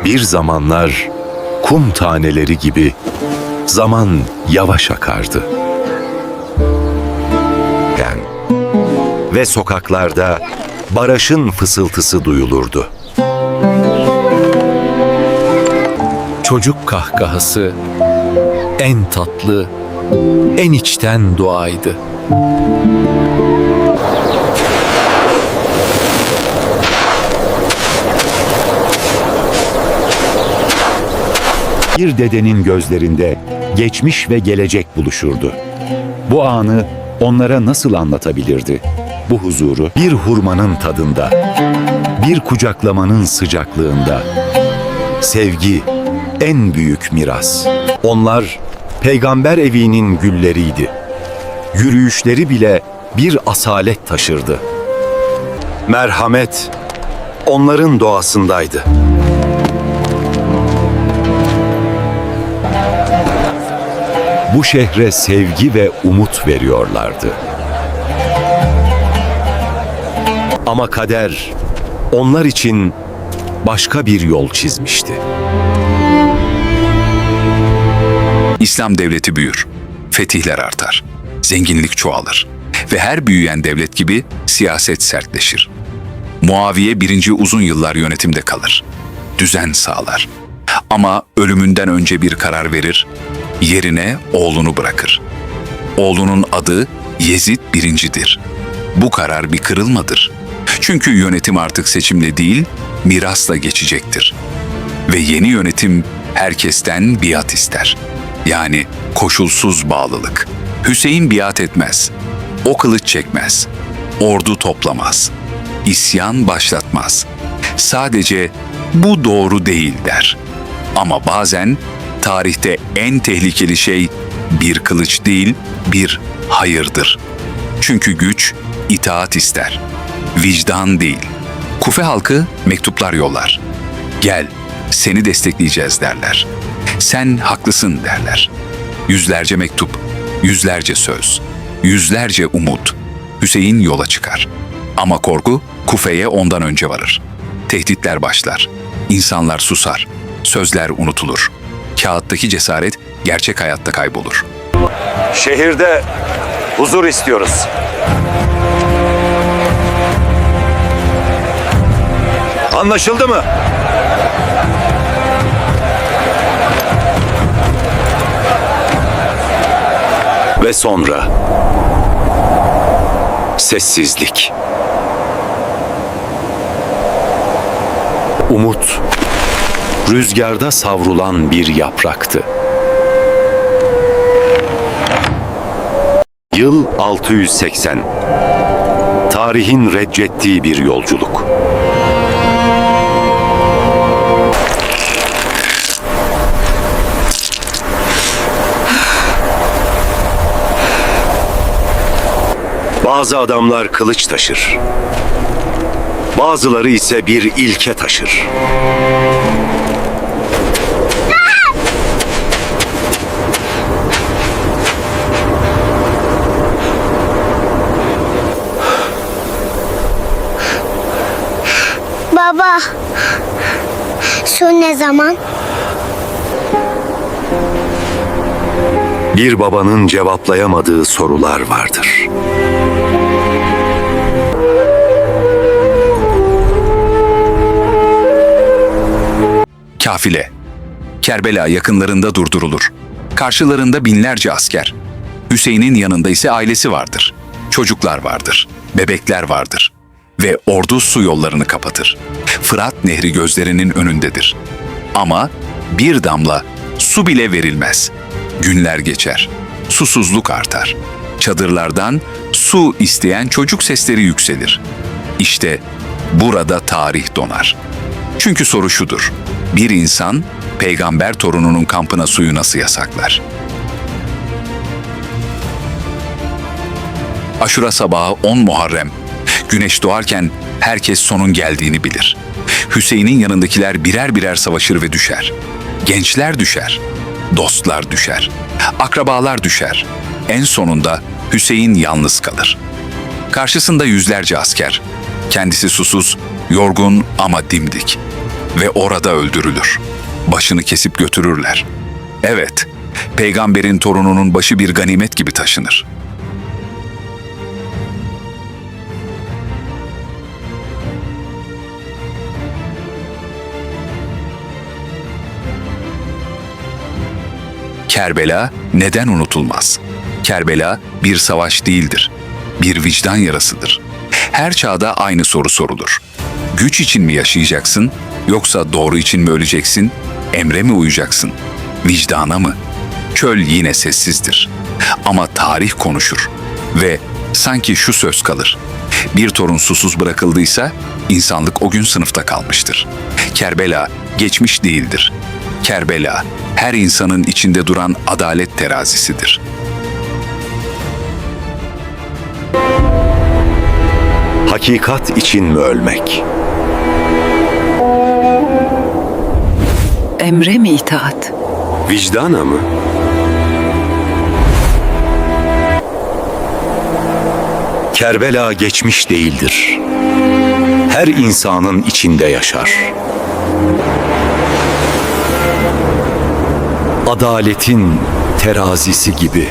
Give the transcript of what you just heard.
Bir zamanlar kum taneleri gibi zaman yavaş akardı. Ve sokaklarda barajın fısıltısı duyulurdu. Çocuk kahkahası en tatlı, en içten duaydı. Bir dedenin gözlerinde geçmiş ve gelecek buluşurdu. Bu anı onlara nasıl anlatabilirdi? Bu huzuru bir hurmanın tadında, bir kucaklamanın sıcaklığında. Sevgi en büyük miras. Onlar peygamber evinin gülleriydi. Yürüyüşleri bile bir asalet taşırdı. Merhamet onların doğasındaydı. Bu şehre sevgi ve umut veriyorlardı. Ama kader onlar için başka bir yol çizmişti. İslam devleti büyür, fetihler artar, zenginlik çoğalır ve her büyüyen devlet gibi siyaset sertleşir. Muaviye 1. uzun yıllar yönetimde kalır, düzen sağlar. Ama ölümünden önce bir karar verir, yerine oğlunu bırakır. Oğlunun adı Yezid 1.'dir. Bu karar bir kırılmadır. Çünkü yönetim artık seçimle değil, mirasla geçecektir. Ve yeni yönetim herkesten biat ister. Yani koşulsuz bağlılık. Hüseyin biat etmez. O kılıç çekmez. Ordu toplamaz. İsyan başlatmaz. Sadece bu doğru değil der. Ama bazen tarihte en tehlikeli şey bir kılıç değil, bir hayırdır. Çünkü güç itaat ister. Vicdan değil. Kufe halkı mektuplar yollar. Gel, seni destekleyeceğiz derler. Sen haklısın derler. Yüzlerce mektup, yüzlerce söz, yüzlerce umut. Hüseyin yola çıkar. Ama korku Kufe'ye ondan önce varır. Tehditler başlar. İnsanlar susar. Sözler unutulur. Kağıttaki cesaret gerçek hayatta kaybolur. Şehirde huzur istiyoruz. Anlaşıldı mı? Ve sonra sessizlik. Umut rüzgarda savrulan bir yapraktı. Yıl 680. Tarihin reddettiği bir yolculuk. Bazı adamlar kılıç taşır. Bazıları ise bir ilke taşır. Baba, şu ne zaman? Bir babanın cevaplayamadığı sorular vardır. Kafile. Kerbela yakınlarında durdurulur. Karşılarında binlerce asker. Hüseyin'in yanında ise ailesi vardır. Çocuklar vardır. Bebekler vardır. Ve ordu su yollarını kapatır. Fırat Nehri gözlerinin önündedir. Ama bir damla su bile verilmez. Günler geçer. Susuzluk artar. Çadırlardan su isteyen çocuk sesleri yükselir. İşte burada tarih donar. Çünkü soru şudur. Bir insan peygamber torununun kampına suyu nasıl yasaklar? Aşura sabahı 10 Muharrem. Güneş doğarken herkes sonun geldiğini bilir. Hüseyin'in yanındakiler birer birer savaşır ve düşer. Gençler düşer. Dostlar düşer. Akrabalar düşer. En sonunda Hüseyin yalnız kalır. Karşısında yüzlerce asker. Kendisi susuz, yorgun ama dimdik. ve orada öldürülür. Başını kesip götürürler. Evet, peygamberin torununun başı bir ganimet gibi taşınır. Kerbela neden unutulmaz? Kerbela bir savaş değildir. Bir vicdan yarasıdır. Her çağda aynı soru sorulur. Güç için mi yaşayacaksın, yoksa doğru için mi öleceksin, emre mi uyacaksın, vicdana mı? Çöl yine sessizdir. Ama tarih konuşur ve sanki şu söz kalır. Bir torun susuz bırakıldıysa insanlık o gün sınıfta kalmıştır. Kerbela geçmiş değildir. Kerbela her insanın içinde duran adalet terazisidir. Hakikat için mi ölmek? Emre mi itaat? Vicdana mı? Kerbela geçmiş değildir. Her insanın içinde yaşar. Adaletin terazisi gibi.